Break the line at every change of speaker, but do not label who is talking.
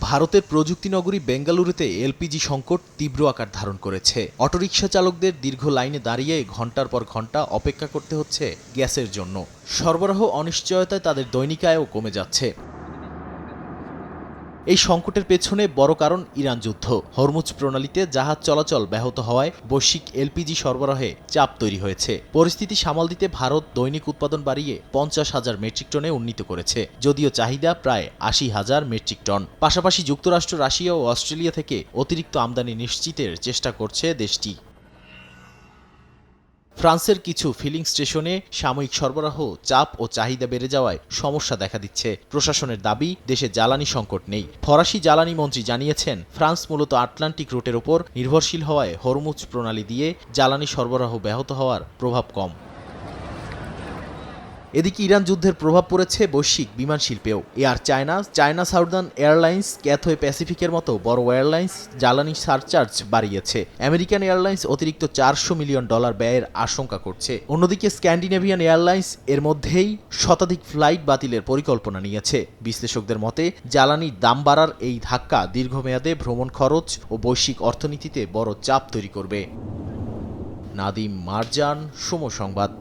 ভারতের প্রযুক্তি নগরী বেঙ্গালুরুতে এলপিজি সংকট তীব্র আকার ধারণ করেছে। অটোরিকশা চালকদের দীর্ঘ লাইনে দাঁড়িয়ে ঘণ্টার পর ঘণ্টা অপেক্ষা করতে হচ্ছে গ্যাসের জন্য। সরবরাহ অনিশ্চয়তায় তাদের দৈনিক আয়ও কমে যাচ্ছে। এই সংকটের পেছনে বড় কারণ ইরান যুদ্ধ। হরমুজ প্রণালীতে জাহাজ চলাচল ব্যাহত হওয়ায় বৈশ্বিক এলপিজি সরবরাহে চাপ তৈরি হয়েছে। পরিস্থিতি সামাল দিতে ভারত দৈনিক উৎপাদন বাড়িয়ে 50,000 মেট্রিক টনে উন্নীত করেছে, যদিও চাহিদা প্রায় 80,000 মেট্রিক টন। পাশাপাশি যুক্তরাষ্ট্র, রাশিয়া ও অস্ট্রেলিয়া থেকে অতিরিক্ত আমদানি নিশ্চিতের চেষ্টা করছে দেশটি। ফ্রান্সের কিছু ফিলিং স্টেশনে সাময়িক সরবরাহ চাপ ও চাহিদা বেড়ে যাওয়ায় সমস্যা দেখা দিচ্ছে। প্রশাসনের দাবি, দেশে জ্বালানি সংকট নেই। ফরাসি জ্বালানি মন্ত্রী জানিয়েছেন, ফ্রান্স মূলত আটলান্টিক রুটের উপর নির্ভরশীল হওয়ায় হরমুজ প্রণালী দিয়ে জ্বালানি সরবরাহ ব্যাহত হওয়ার প্রভাব কম। এদিকে ইরান যুদ্ধের প্রভাব পড়েছে বৈশ্বিক বিমান শিল্পেও। এয়ার চায়না সাউদার্ন এয়ারলাইন্স, ক্যাথওয়ে প্যাসিফিকের মতো বড় এয়ারলাইন্স জ্বালানি সারচার্জ বাড়িয়েছে। আমেরিকান এয়ারলাইন্স অতিরিক্ত $400 মিলিয়ন ব্যয়ের আশঙ্কা করছে। অন্যদিকে স্ক্যান্ডিনেভিয়ান এয়ারলাইন্স এর মধ্যেই শতাধিক ফ্লাইট বাতিলের পরিকল্পনা নিয়েছে। বিশ্লেষকদের মতে, জ্বালানির দাম বাড়ার এই ধাক্কা দীর্ঘমেয়াদে ভ্রমণ খরচ ও বৈশ্বিক অর্থনীতিতে বড় চাপ তৈরি করবে। নাদিম মারজান, সময় সংবাদ।